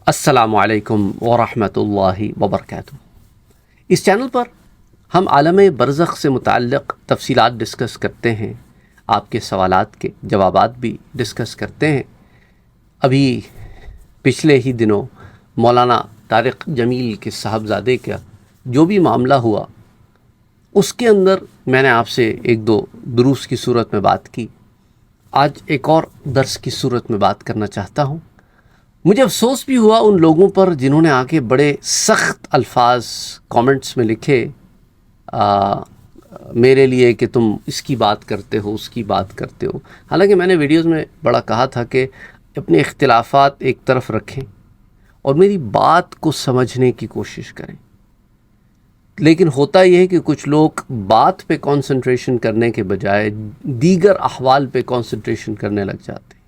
السلام علیکم ورحمۃ اللہ وبرکاتہ۔ اس چینل پر ہم عالم برزخ سے متعلق تفصیلات ڈسکس کرتے ہیں، آپ کے سوالات کے جوابات بھی ڈسکس کرتے ہیں۔ ابھی پچھلے ہی دنوں مولانا طارق جمیل کے صاحبزادے کا جو بھی معاملہ ہوا، اس کے اندر میں نے آپ سے ایک دو دروس کی صورت میں بات کی۔ آج ایک اور درس کی صورت میں بات کرنا چاہتا ہوں۔ مجھے افسوس بھی ہوا ان لوگوں پر جنہوں نے آ کے بڑے سخت الفاظ کامنٹس میں لکھے میرے لیے کہ تم اس کی بات کرتے ہو، اس کی بات کرتے ہو۔ حالانکہ میں نے ویڈیوز میں بڑا کہا تھا کہ اپنے اختلافات ایک طرف رکھیں اور میری بات کو سمجھنے کی کوشش کریں، لیکن ہوتا یہ ہے کہ کچھ لوگ بات پہ کانسنٹریشن کرنے کے بجائے دیگر احوال پہ کانسنٹریشن کرنے لگ جاتے ہیں۔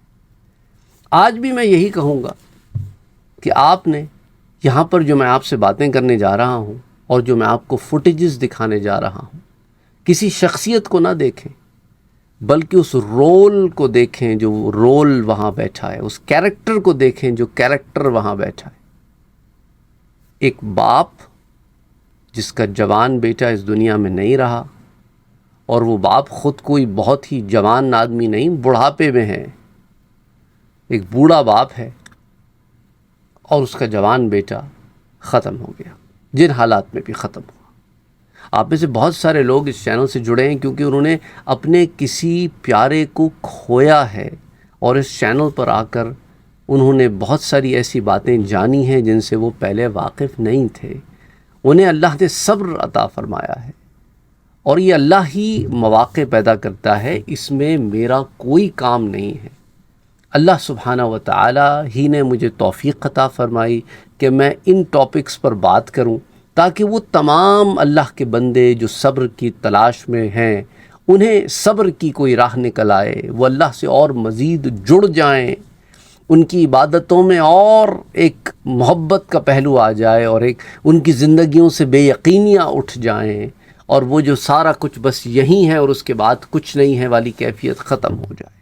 آج بھی میں یہی کہوں گا کہ آپ نے یہاں پر جو میں آپ سے باتیں کرنے جا رہا ہوں اور جو میں آپ کو فوٹیجز دکھانے جا رہا ہوں، کسی شخصیت کو نہ دیکھیں بلکہ اس رول کو دیکھیں جو رول وہاں بیٹھا ہے، اس کیریکٹر کو دیکھیں جو کیریکٹر وہاں بیٹھا ہے۔ ایک باپ جس کا جوان بیٹا اس دنیا میں نہیں رہا، اور وہ باپ خود کوئی بہت ہی جوان آدمی نہیں، بڑھاپے میں ہے، ایک بوڑھا باپ ہے، اور اس کا جوان بیٹا ختم ہو گیا، جن حالات میں بھی ختم ہوا۔ آپ میں سے بہت سارے لوگ اس چینل سے جڑے ہیں کیونکہ انہوں نے اپنے کسی پیارے کو کھویا ہے، اور اس چینل پر آ کر انہوں نے بہت ساری ایسی باتیں جانی ہیں جن سے وہ پہلے واقف نہیں تھے۔ انہیں اللہ نے صبر عطا فرمایا ہے، اور یہ اللہ ہی مواقع پیدا کرتا ہے، اس میں میرا کوئی کام نہیں ہے۔ اللہ سبحانہ و تعالی ہی نے مجھے توفیق عطا فرمائی کہ میں ان ٹاپکس پر بات کروں، تاکہ وہ تمام اللہ کے بندے جو صبر کی تلاش میں ہیں انہیں صبر کی کوئی راہ نکل آئے، وہ اللہ سے اور مزید جڑ جائیں، ان کی عبادتوں میں اور ایک محبت کا پہلو آ جائے، اور ایک ان کی زندگیوں سے بے یقینیاں اٹھ جائیں، اور وہ جو سارا کچھ بس یہی ہے اور اس کے بعد کچھ نہیں ہے والی کیفیت ختم ہو جائے۔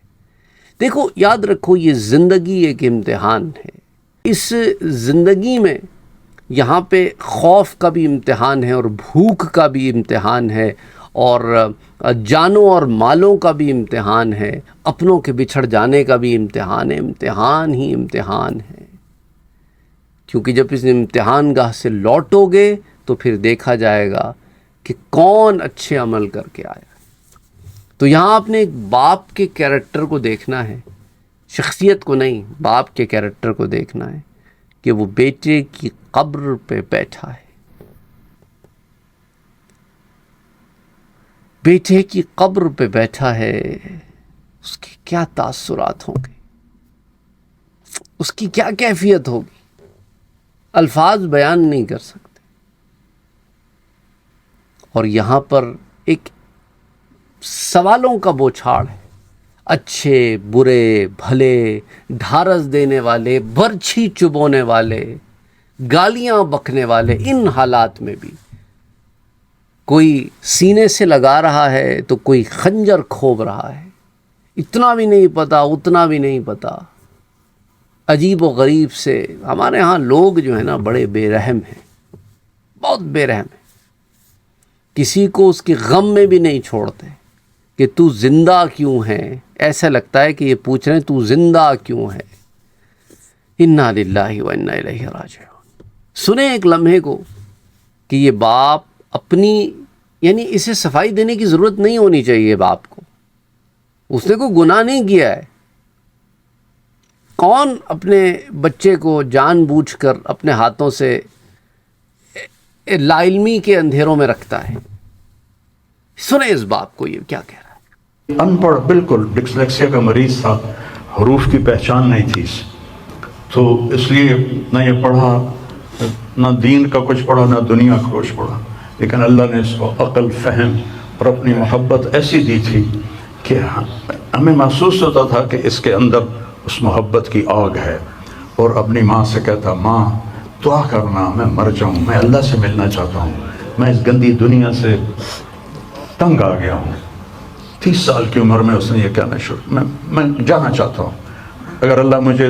دیکھو، یاد رکھو، یہ زندگی ایک امتحان ہے۔ اس زندگی میں یہاں پہ خوف کا بھی امتحان ہے، اور بھوک کا بھی امتحان ہے، اور جانوں اور مالوں کا بھی امتحان ہے، اپنوں کے بچھڑ جانے کا بھی امتحان ہے۔ امتحان ہی امتحان ہے، کیونکہ جب اس امتحان گاہ سے لوٹو گے تو پھر دیکھا جائے گا کہ کون اچھے عمل کر کے آیا۔ تو یہاں آپ نے ایک باپ کے کیریکٹر کو دیکھنا ہے، شخصیت کو نہیں، باپ کے کیریکٹر کو دیکھنا ہے کہ وہ بیٹے کی قبر پہ بیٹھا ہے۔ بیٹے کی قبر پہ بیٹھا ہے، اس کے کیا تاثرات ہوں گے، اس کی کیا کیفیت ہوگی، الفاظ بیان نہیں کر سکتے۔ اور یہاں پر ایک سوالوں کا بوچھاڑ ہے، اچھے برے بھلے، ڈھارس دینے والے، برچھی چبونے والے، گالیاں بکنے والے۔ ان حالات میں بھی کوئی سینے سے لگا رہا ہے تو کوئی خنجر کھوب رہا ہے، اتنا بھی نہیں پتا، اتنا بھی نہیں پتا۔ عجیب و غریب سے ہمارے ہاں لوگ جو ہیں نا بڑے بے رحم ہیں، بہت بے رحم ہیں، کسی کو اس کے غم میں بھی نہیں چھوڑتے کہ تو زندہ کیوں ہے۔ ایسا لگتا ہے کہ یہ پوچھ رہے ہیں تو زندہ کیوں ہے۔ انا للہ و انا الیہ راجعون۔ سنیں ایک لمحے کو کہ یہ باپ اپنی، یعنی اسے صفائی دینے کی ضرورت نہیں ہونی چاہیے باپ کو، اس نے کوئی گناہ نہیں کیا ہے۔ کون اپنے بچے کو جان بوجھ کر اپنے ہاتھوں سے لا علمی کے اندھیروں میں رکھتا ہے؟ سنیں اس باپ کو یہ کیا کہہ رہا ہے۔ ان پڑھ، بالکل ڈسلیکسیا کا مریض تھا، حروف کی پہچان نہیں تھی، تو اس لیے نہ یہ پڑھا، نہ دین کا کچھ پڑھا، نہ دنیا کا کچھ پڑھا، لیکن اللہ نے اس کو عقل، فہم اور اپنی محبت ایسی دی تھی کہ ہمیں محسوس ہوتا تھا کہ اس کے اندر اس محبت کی آگ ہے۔ اور اپنی ماں سے کہتا، ماں دعا کرنا، میں مر جاؤں، میں اللہ سے ملنا چاہتا ہوں، میں اس گندی دنیا سے تنگ آ گیا ہوں۔ 30 سال کی عمر میں اس نے یہ کہنا شروع، میں جانا چاہتا ہوں، اگر اللہ مجھے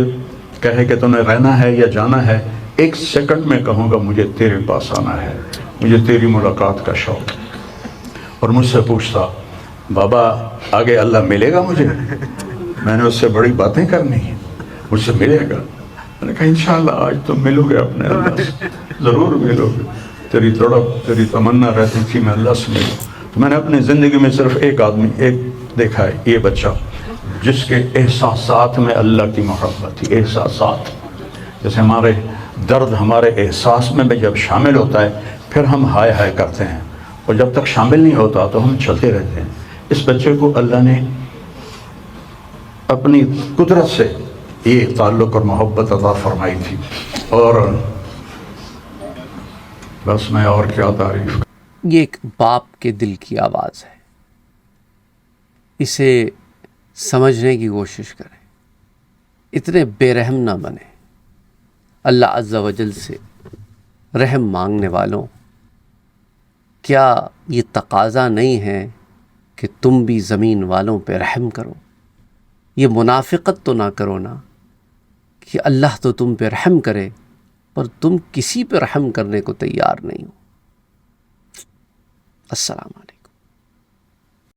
کہے کہ تمہیں رہنا ہے یا جانا ہے، 1 سیکنڈ میں کہوں گا مجھے تیرے پاس آنا ہے، مجھے تیری ملاقات کا شوق ہے۔ اور مجھ سے پوچھتا بابا آگے اللہ ملے گا مجھے؟ میں نے اس سے بڑی باتیں کرنی ہیں، مجھ سے ملے گا؟ میں نے کہا انشاءاللہ آج تم ملو گے اپنے اللہ سے، ضرور ملو گے، تیری تڑپ تیری تمنا رہتی تھی میں اللہ سے ملوں۔ تو میں نے اپنی زندگی میں صرف ایک آدمی دیکھا ہے، یہ بچہ جس کے احساسات میں اللہ کی محبت تھی۔ احساسات جیسے ہمارے درد ہمارے احساس میں جب شامل ہوتا ہے پھر ہم ہائے ہائے کرتے ہیں، اور جب تک شامل نہیں ہوتا تو ہم چلتے رہتے ہیں۔ اس بچے کو اللہ نے اپنی قدرت سے یہ تعلق اور محبت عطا فرمائی تھی، اور بس میں اور کیا تعریف۔ یہ ایک باپ کے دل کی آواز ہے، اسے سمجھنے کی کوشش کریں، اتنے بے رحم نہ بنے۔ اللہ عز و جل سے رحم مانگنے والوں، کیا یہ تقاضا نہیں ہے کہ تم بھی زمین والوں پہ رحم کرو؟ یہ منافقت تو نہ کرو نا کہ اللہ تو تم پہ رحم کرے پر تم کسی پہ رحم کرنے کو تیار نہیں ہو۔ السلام علیکم۔